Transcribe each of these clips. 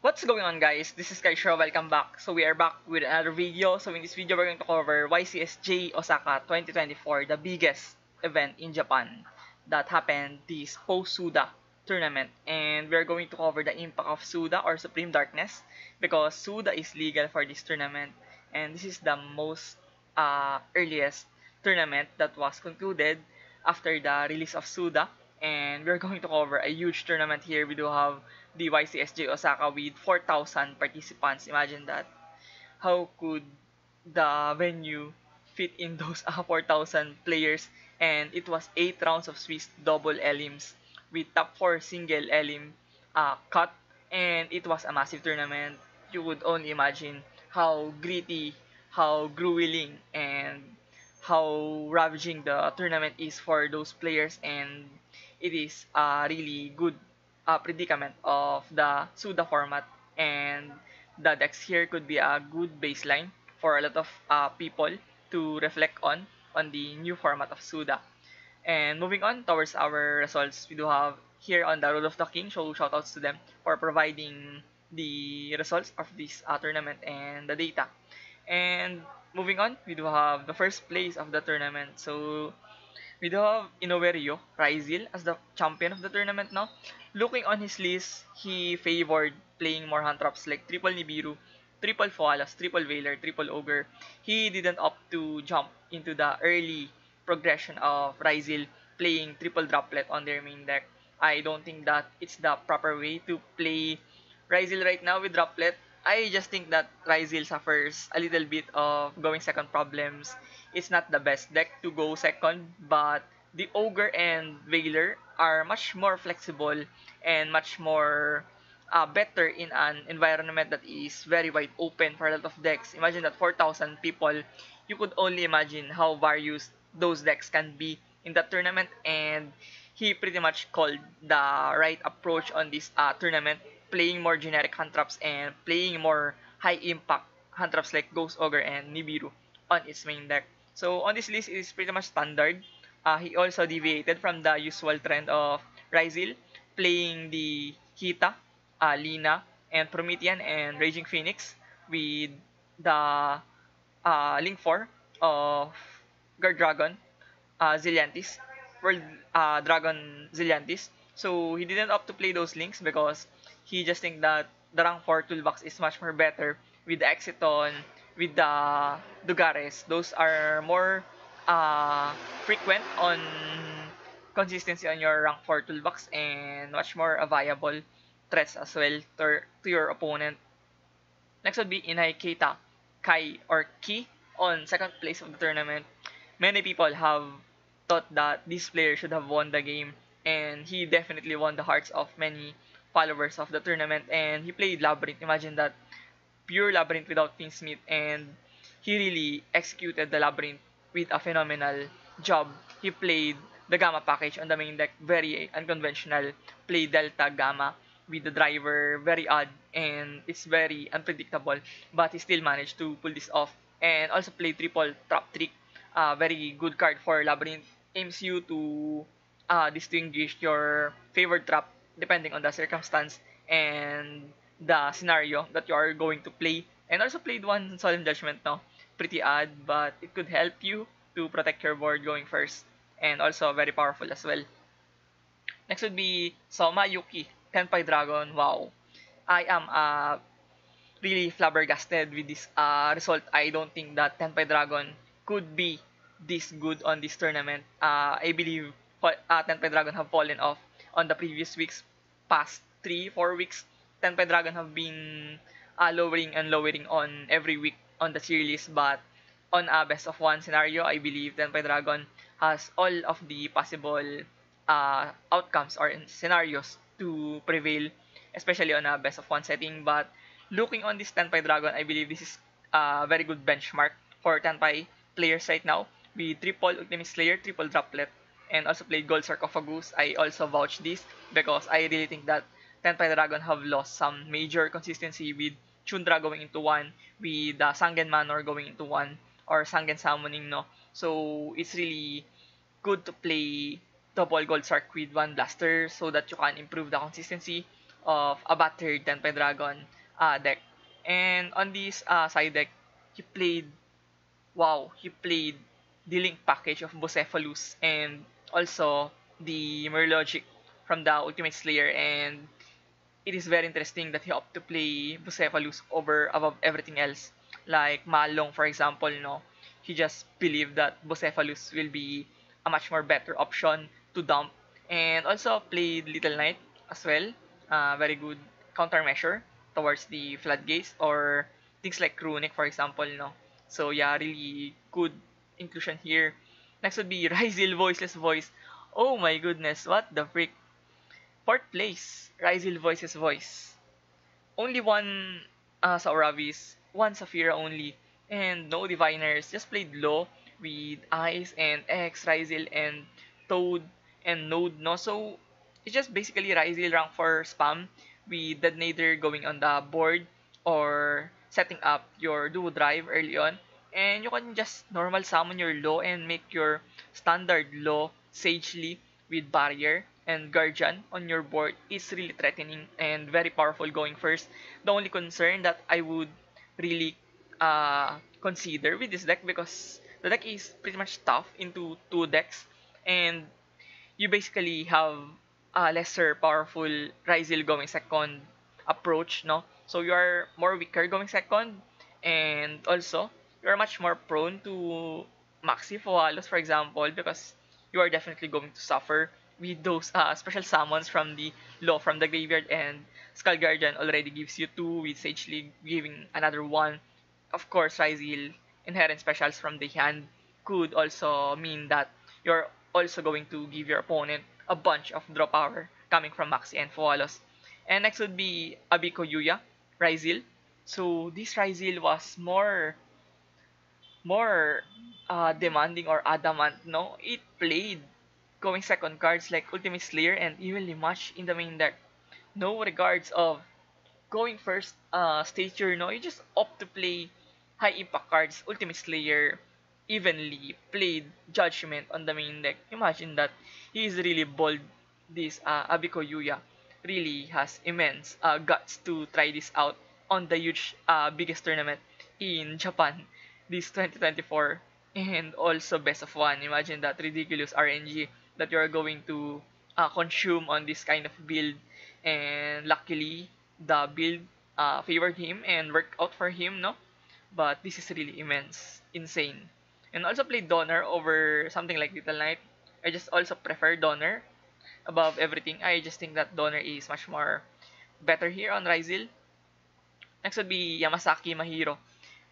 What's going on, guys? This is Kaisho. Welcome back. So we are back with another video. So in this video we're going to cover YCSJ Osaka 2024, the biggest event in Japan that happened this post-Suda tournament. And we're going to cover the impact of Suda or Supreme Darkness because Suda is legal for this tournament, and this is the most earliest tournament that was concluded after the release of Suda. And we're going to cover a huge tournament here. We do have the YCSJ Osaka with 4,000 participants. Imagine that. How could the venue fit in those 4,000 players? And it was 8 rounds of Swiss double elims with top 4 single elim cut. And it was a massive tournament. You would only imagine how gritty, how grueling, and how ravaging the tournament is for those players. And it is a really good predicament of the Suda format, and the decks here could be a good baseline for a lot of people to reflect on the new format of Suda. And moving on towards our results, we do have here on the Road of the King, so shoutouts to them for providing the results of this tournament and the data. And moving on, we do have the first place of the tournament. So we do have Inoue Raizil as the champion of the tournament now. Looking on his list, he favored playing more hand traps like triple Nibiru, triple Foalas, triple Veiler, triple Ogre. He didn't opt to jump into the early progression of Raizil playing triple Droplet on their main deck. I don't think that it's the proper way to play Raizil right now with Droplet. I just think that Raizil suffers a little bit of going second problems. It's not the best deck to go second, but the Ogre and Veiler are much more flexible and much more better in an environment that is very wide open for a lot of decks. Imagine that 4,000 people, you could only imagine how various those decks can be in that tournament, and he pretty much called the right approach on this tournament, playing more generic hand traps and playing more high impact hand traps like Ghost Ogre and Nibiru on its main deck. So on this list, it is pretty much standard. He also deviated from the usual trend of Ryzil, playing the Hita, Lina, and Promethean and Raging Phoenix with the Link 4 of Guard Dragon, Zilliantis, World Dragon Zilliantis. So he didn't opt to play those links because he just think that the rank 4 toolbox is much more better with the Exiton, with the Dugares. Those are more frequent on consistency on your rank 4 toolbox and much more viable threats as well to your opponent. Next would be Inai Keita, Kai or Ki on second place of the tournament. Many people have thought that this player should have won the game, and he definitely won the hearts of many followers of the tournament. And he played Labyrinth. Imagine that, pure Labyrinth without Finsmith, and he really executed the Labyrinth with a phenomenal job. He played the Gamma package on the main deck, very unconventional. Played Delta Gamma with the driver, very odd, and it's very unpredictable, but he still managed to pull this off. And also played triple Trap Trick, very good card for Labyrinth. Aims you to distinguish your favorite trap depending on the circumstance and the scenario that you are going to play. And also played one Solemn Judgment now. Pretty odd, but it could help you to protect your board going first. And also very powerful as well. Next would be Soma Yuki, Tenpai Dragon. Wow. I am really flabbergasted with this result. I don't think that Tenpai Dragon could be this good on this tournament. I believe Tenpai Dragon have fallen off on the previous weeks. Past 3-4 weeks, Tenpai Dragon have been lowering and lowering on every week on the tier list. But on a best of 1 scenario, I believe Tenpai Dragon has all of the possible outcomes or scenarios to prevail, especially on a best of 1 setting. But looking on this Tenpai Dragon, I believe this is a very good benchmark for Tenpai players right now. With triple Ultimate Slayer, triple Droplet, and also played Gold Sarcophagus. I also vouch this because I really think that Tenpai Dragon have lost some major consistency with Chundra going into 1, with Sangen Manor going into 1, or Sangen Summoning, no? So it's really good to play double Gold Sarc with 1 Blaster so that you can improve the consistency of a battered Tenpai Dragon. deck. And on this side deck, he played, wow, he played the Link package of Bucephalus and also the Merlogic from the Ultimate Slayer, and it is very interesting that he opted to play Bucephalus over above everything else. Like Malong, for example, no, he just believed that Bucephalus will be a much more better option to dump, and also played Little Knight as well. Very good countermeasure towards the Floodgates or things like Runic, for example, no. So yeah, really good inclusion here. Next would be Ryzil Voiceless Voice. Oh my goodness, what the freak? Fourth place, Ryzil Voices Voice. Only one Sauravis, one Saphira only, and no Diviners. Just played low with Ice and X, Ryzil and Toad and Node, no? So it's just basically Ryzil rank for spam with Detonator going on the board or setting up your Duo Drive early on. And you can just normal summon your low and make your standard low sagely with Barrier and Guardian on your board is really threatening and very powerful going first. The only concern that I would really consider with this deck, because the deck is pretty much tough into two decks, and you basically have a lesser powerful Ryzil going second approach, no? So you are more weaker going second, and also you are much more prone to Maxi Foalos, for example, because you are definitely going to suffer with those special summons from the law from the graveyard, and Skull Guardian already gives you two, with Sage League giving another one. Of course, Ryzil inherent specials from the hand could also mean that you're also going to give your opponent a bunch of draw power coming from Maxi and Foalos. And next would be Abiko Yuya, Ryzil. So this Ryzil was more demanding or adamant, no? It played going second cards like Ultimate Slayer and evenly matched in the main deck. No regards of going first stature, no? You just opt to play high impact cards, Ultimate Slayer, evenly played Judgment on the main deck. Imagine that. He is really bold. This Abiko Yuya really has immense guts to try this out on the huge biggest tournament in Japan this 2024, and also best of one. Imagine that ridiculous RNG that you're going to consume on this kind of build, and luckily the build favored him and worked out for him, no? But this is really immense, insane. And also played Donner over something like Little Knight. I just also prefer Donner above everything. I just think that Donner is much more better here on Ryzil. Next would be Yamasaki Mahiro.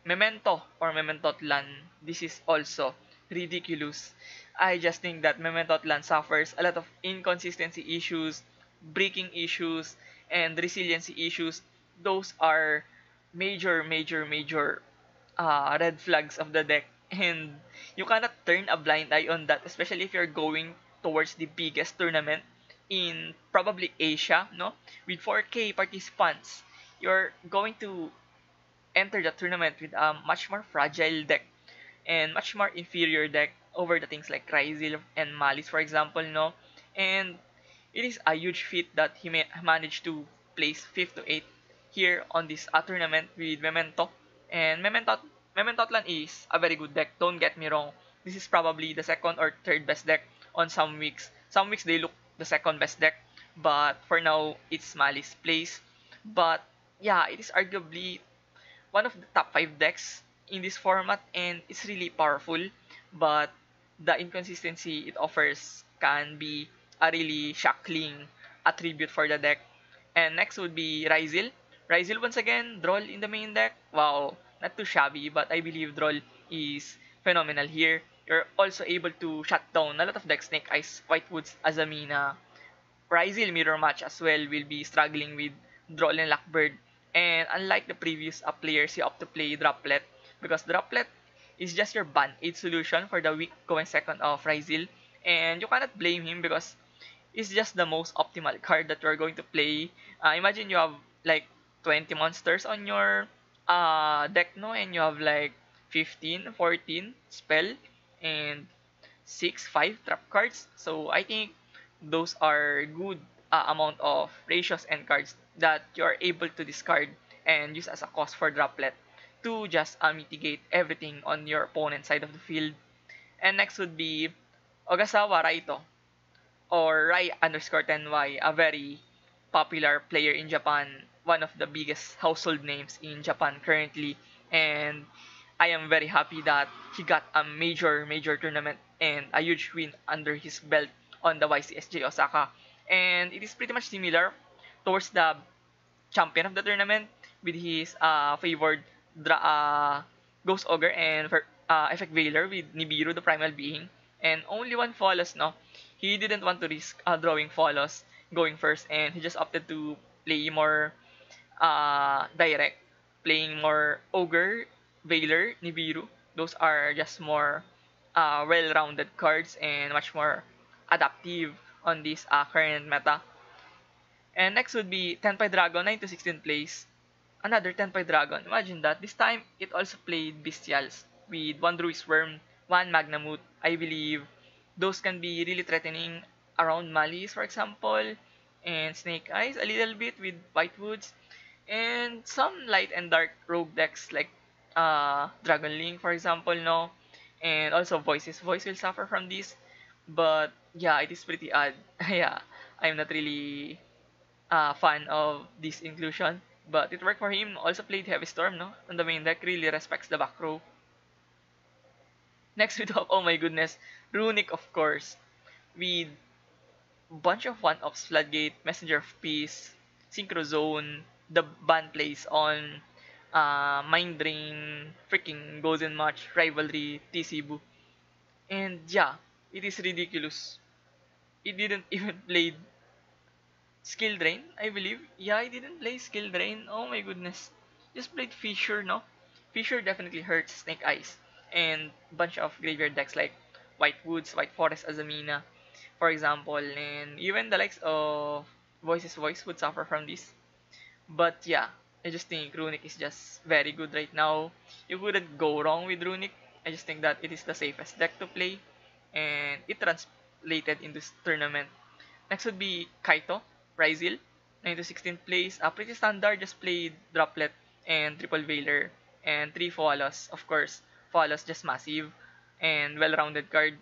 Memento or Mementotlan. This is also ridiculous. I just think that Mementotlan suffers a lot of inconsistency issues, breaking issues, and resiliency issues. Those are major red flags of the deck, and you cannot turn a blind eye on that, especially if you're going towards the biggest tournament in probably Asia, no? With 4K participants, you're going to enter the tournament with a much more fragile deck and much more inferior deck over the things like Cryzil and Malice, for example, no? And it is a huge feat that he managed to place 5th to 8th here on this tournament with Memento. And Mementotlan is a very good deck, don't get me wrong. This is probably the second or third best deck on some weeks. Some weeks they look the second best deck, but for now it's Malice place. But yeah, it is arguably one of the top 5 decks in this format, and it's really powerful, but the inconsistency it offers can be a really shackling attribute for the deck. And next would be Ryzil. Ryzil once again, Droll in the main deck. Wow, not too shabby, but I believe Droll is phenomenal here. You're also able to shut down a lot of decks, Snake Eyes, Whitewoods, Azamina. Ryzil mirror match as well will be struggling with Droll and Lockbird. And unlike the previous players, you opt to play Droplet, because Droplet is just your band-aid solution for the weak going second of Ryzil. And you cannot blame him because it's just the most optimal card that you're going to play. Imagine you have like 20 monsters on your deck, no? And you have like 15, 14 spell and 6, 5 trap cards. So I think those are good amount of ratios and cards that you're able to discard and used as a cost for droplet to just mitigate everything on your opponent's side of the field. And next would be Ogasawa Raito, or Rai underscore 10Y, a very popular player in Japan, one of the biggest household names in Japan currently. And I am very happy that he got a major tournament and a huge win under his belt on the YCSJ Osaka. And it is pretty much similar towards the champion of the tournament with his favored Ghost Ogre and Effect Veiler with Nibiru, the Primal Being. And only one Follows, no? He didn't want to risk drawing Follows going first, and he just opted to play more direct, playing more Ogre, Veiler, Nibiru. Those are just more well-rounded cards and much more adaptive on this current meta. And next would be Tenpai Dragon, 9 to 16 plays. Another Tenpai Dragon. Imagine that. This time, it also played Bestials with one Druid Worm, one Magnamut. I believe those can be really threatening around Malice, for example, and Snake Eyes a little bit with Whitewoods, and some light and dark rogue decks like Dragon Link, for example, no? And also Voices. Voice will suffer from this, but yeah, it is pretty odd. Yeah, I'm not really fan of this inclusion. But it worked for him. Also played Heavy Storm, no? On the main deck, really respects the back row. Next we have, oh my goodness, Runic, of course. With bunch of one-offs, Floodgate, Messenger of Peace, Synchro Zone, the ban plays on Mind Drain, freaking Golden Match, Rivalry, TCBU. And yeah, it is ridiculous. It didn't even play Skill Drain, I believe. Yeah, I didn't play Skill Drain. Oh my goodness. Just played Fissure, no? Fissure definitely hurts Snake Eyes. And bunch of graveyard decks like White Woods, White Forest, Azamina, for example. And even the likes of Voices Voice would suffer from this. But yeah, I just think Runic is just very good right now. You couldn't go wrong with Runic. I just think that it is the safest deck to play. And it translated in this tournament. Next would be Kaito, Ryzil, 9 to 16 plays. Pretty standard, just played Droplet and Triple Veiler and 3 Follows. Of course, Follows just massive and well-rounded card.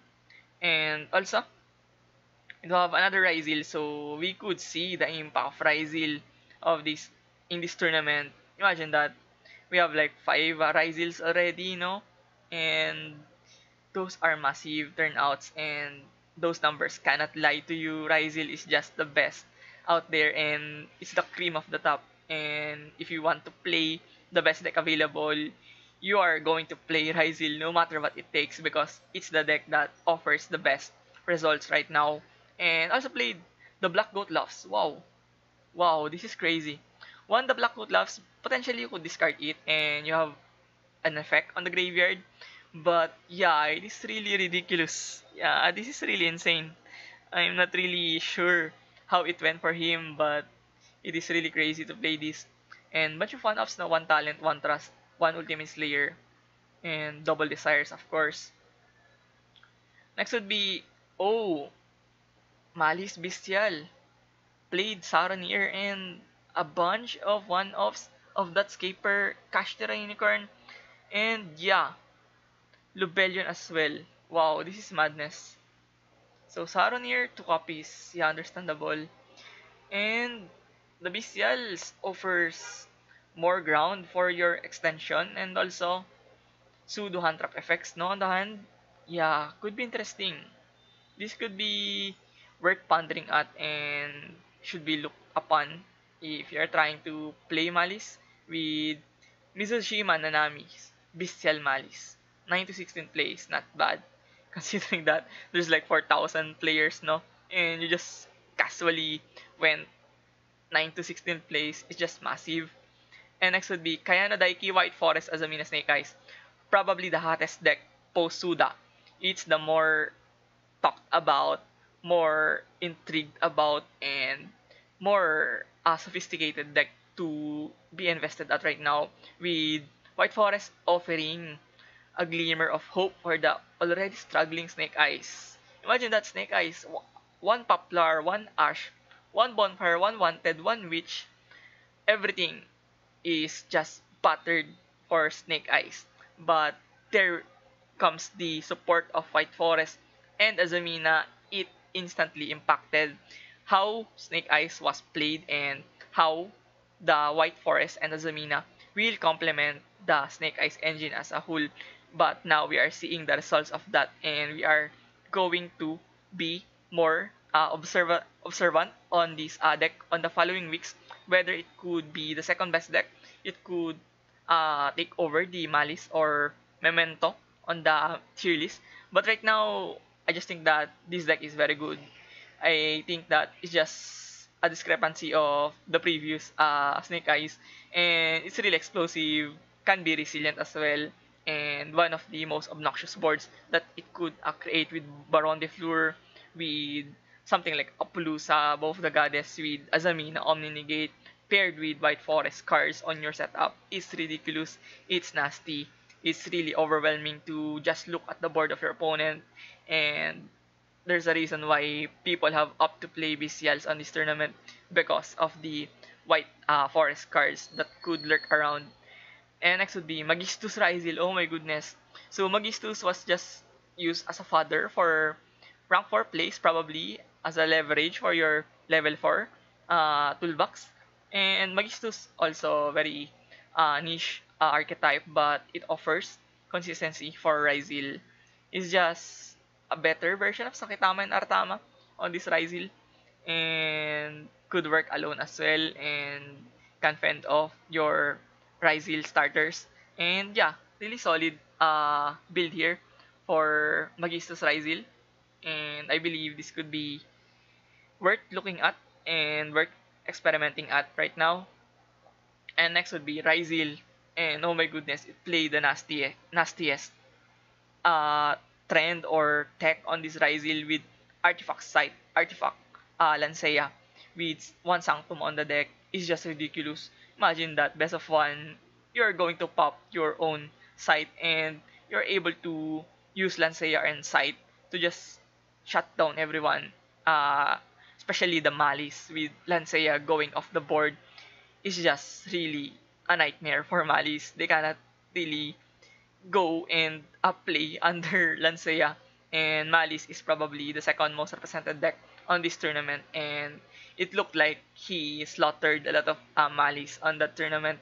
And also, we have another Ryzil, so we could see the impact of Ryzil of this in this tournament. Imagine that we have like 5 Ryzils already, no? And those are massive turnouts, and those numbers cannot lie to you. Ryzil is just the best out there, and it's the cream of the top. And if you want to play the best deck available, you are going to play Ryzil no matter what it takes, because it's the deck that offers the best results right now. And also played the Black Goat Loves. Wow. Wow, this is crazy. One, the Black Goat Loves, potentially you could discard it and you have an effect on the graveyard. But yeah, it is really ridiculous. Yeah, this is really insane. I'm not really sure how it went for him, but it is really crazy to play this. And bunch of one-ups na, one talent, one trust, one ultimate slayer, and double desires, of course. Next would be, oh, Malice Bestial. Played Saronir and a bunch of one-offs of that Scaper, Kashtira Unicorn, and yeah, Lubellion as well. Wow, this is madness. So Saronir, 2 copies, yeah, understandable. And the Bestials offers more ground for your extension, and also pseudo hand trap effects, no, on the hand. Yeah, could be interesting. This could be worth pondering at and should be looked upon if you're trying to play Malice with Mizushima Nanami's Bestial Malice. 9 to 16 plays, not bad. Considering that there's like 4,000 players, no? And you just casually went 9 to 16 plays. It's just massive. And next would be Kayano Daiki White Forest Azamina Snake Eyes. Probably the hottest deck post Suda. It's the more talked about, more intrigued about, and more sophisticated deck to be invested at right now, with White Forest offering a glimmer of hope for the already struggling Snake Eyes. Imagine that Snake Eyes, one Poplar, one Ash, one Bonfire, one Wanted, one Witch, everything is just battered for Snake Eyes. But there comes the support of White Forest and Azamina. It instantly impacted how Snake Eyes was played and how the White Forest and Azamina will complement the Snake Eyes engine as a whole. But now we are seeing the results of that, and we are going to be more observant on this deck on the following weeks, whether it could be the second best deck, it could take over the Malice or Memento on the tier list. But right now, I just think that this deck is very good. I think that it's just a discrepancy of the previous Snake Eyes, and it's really explosive, can be resilient as well, and one of the most obnoxious boards that it could create with Baron de Fleur, with something like Apollousa, both the goddess with Azamina, Omni Negate, paired with White Forest cards on your setup is ridiculous. It's nasty. It's really overwhelming to just look at the board of your opponent, and there's a reason why people have up to play Bestials on this tournament because of the White Forest cards that could lurk around. And next would be Magistus Rizal. Oh my goodness. So Magistus was just used as a fodder for rank 4 plays, probably as a leverage for your level 4 toolbox. And Magistus also very niche archetype, but it offers consistency for Rizal. It's just a better version of Sakitama and Artama on this Rizal, and could work alone as well, and can fend off your Rizal starters. And yeah, really solid build here for Magistus Rizal, and I believe this could be worth looking at and worth experimenting at right now. And next would be Rizal, and oh my goodness, it played the nastiest uh, trend or tech on this Rizal with Artifact Lancea with one Sanctum on the deck is just ridiculous. Imagine that, best of one, you're going to pop your own site and you're able to use Lancea and site to just shut down everyone. Especially the Malice with Lancea going off the board is just really a nightmare for Malice. They cannot really go and play under Lancea, and Malice is probably the second most represented deck on this tournament, and it looked like he slaughtered a lot of Malice on that tournament.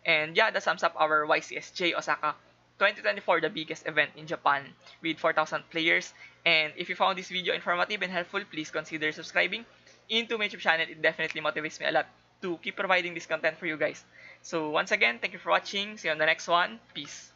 And yeah, that sums up our YCSJ Osaka 2024, the biggest event in Japan with 4,000 players. And if you found this video informative and helpful, please consider subscribing into my YouTube channel. It definitely motivates me a lot to keep providing this content for you guys. So once again, thank you for watching. See you on the next one. Peace.